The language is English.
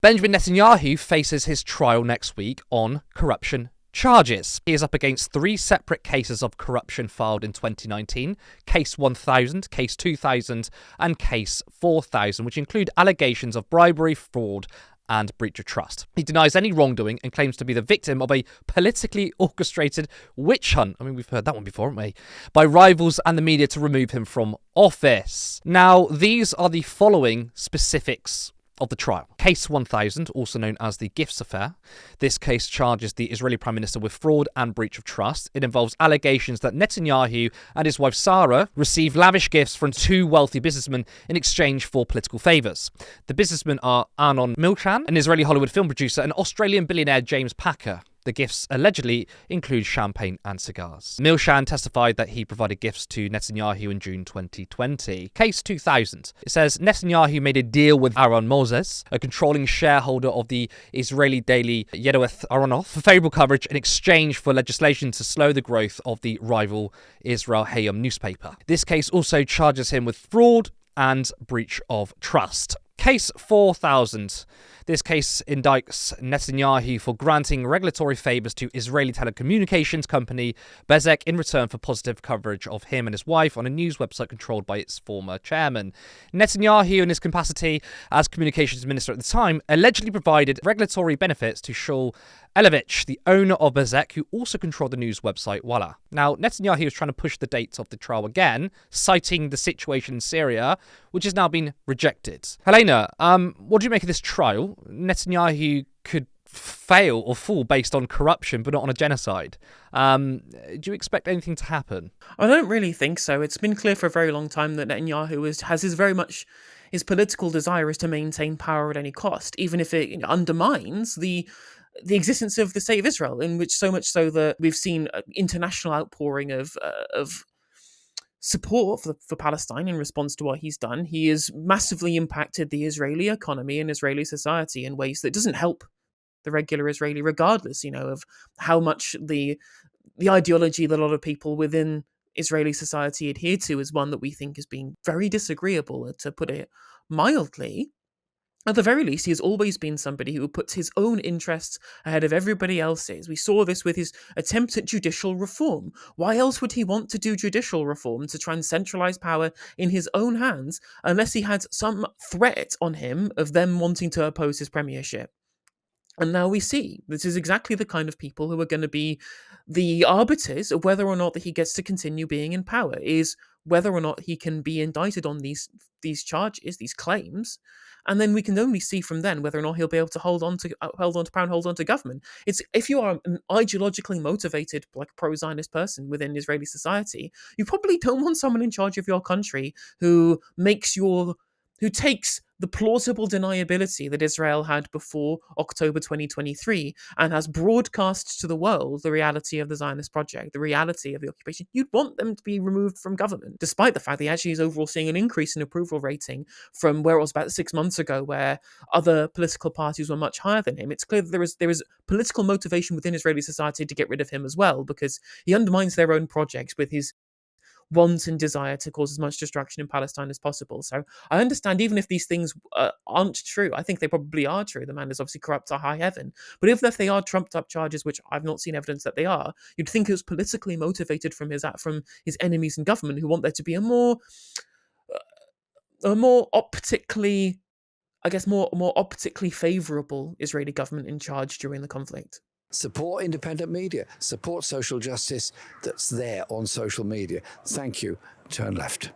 Benjamin Netanyahu faces his trial next week on corruption charges. He is up against 3 separate cases of corruption filed in 2019, Case 1000, Case 2000 and Case 4000, which include allegations of bribery, fraud and breach of trust. He denies any wrongdoing and claims to be the victim of a politically orchestrated witch hunt. I mean, we've heard that one before, haven't we? By rivals and the media to remove him from office. Now, these are the following specifics of the trial. Case 1000, also known as the Gifts Affair. This case charges the Israeli Prime Minister with fraud and breach of trust. It involves allegations that Netanyahu and his wife Sarah received lavish gifts from 2 wealthy businessmen in exchange for political favours. The businessmen are Arnon Milchan, an Israeli Hollywood film producer, and Australian billionaire James Packer. The gifts allegedly include champagne and cigars. Milchan testified that he provided gifts to Netanyahu in June 2020. Case 2000. It says Netanyahu made a deal with Aaron Moses, a controlling shareholder of the Israeli daily Yedoeth Aronoth, for favourable coverage in exchange for legislation to slow the growth of the rival Israel Hayom newspaper. This case also charges him with fraud and breach of trust. Case 4000. This case indicts Netanyahu for granting regulatory favours to Israeli telecommunications company Bezek in return for positive coverage of him and his wife on a news website controlled by its former chairman. Netanyahu, in his capacity as communications minister at the time, allegedly provided regulatory benefits to Shaul Elevich, the owner of Bezek, who also controlled the news website Walla. Now, Netanyahu was trying to push the dates of the trial again, citing the situation in Syria, which has now been rejected. Helena, what do you make of this trial? Netanyahu could fail or fall based on corruption, but not on a genocide. Do you expect anything to happen? I don't really think so. It's been clear for a very long time that Netanyahu has his political desire is to maintain power at any cost, even if it undermines the existence of the state of Israel, in which so much so that we've seen international outpouring of support for Palestine in response to what he's done. He has massively impacted the Israeli economy and Israeli society in ways that doesn't help the regular Israeli, regardless, of how much the ideology that a lot of people within Israeli society adhere to is one that we think is being very disagreeable, to put it mildly. At the very least, he has always been somebody who puts his own interests ahead of everybody else's. We saw this with his attempt at judicial reform. Why else would he want to do judicial reform, to try and centralise power in his own hands, unless he had some threat on him of them wanting to oppose his premiership? And now we see this is exactly the kind of people who are going to be the arbiters of whether or not that he gets to continue being in power, is whether or not he can be indicted on these charges, these claims. And then we can only see from then whether or not he'll be able to hold on to power and hold on to government. It's, if you are an ideologically motivated, like pro-Zionist person within Israeli society, you probably don't want someone in charge of your country who takes the plausible deniability that Israel had before October 2023 and has broadcast to the world the reality of the Zionist project, the reality of the occupation. You'd want them to be removed from government, despite the fact that actually is overall seeing an increase in approval rating from where it was about 6 months ago, where other political parties were much higher than him. It's clear that there is political motivation within Israeli society to get rid of him as well, because he undermines their own projects with his want and desire to cause as much destruction in Palestine as possible. So I understand, even if these things aren't true, I think they probably are true. The man is obviously corrupt to high heaven. But if they are trumped up charges, which I've not seen evidence that they are, you'd think it was politically motivated from his enemies in government, who want there to be a more optically, more optically favourable Israeli government in charge during the conflict. Support independent media, support social justice that's there on social media. Thank you. Turn left.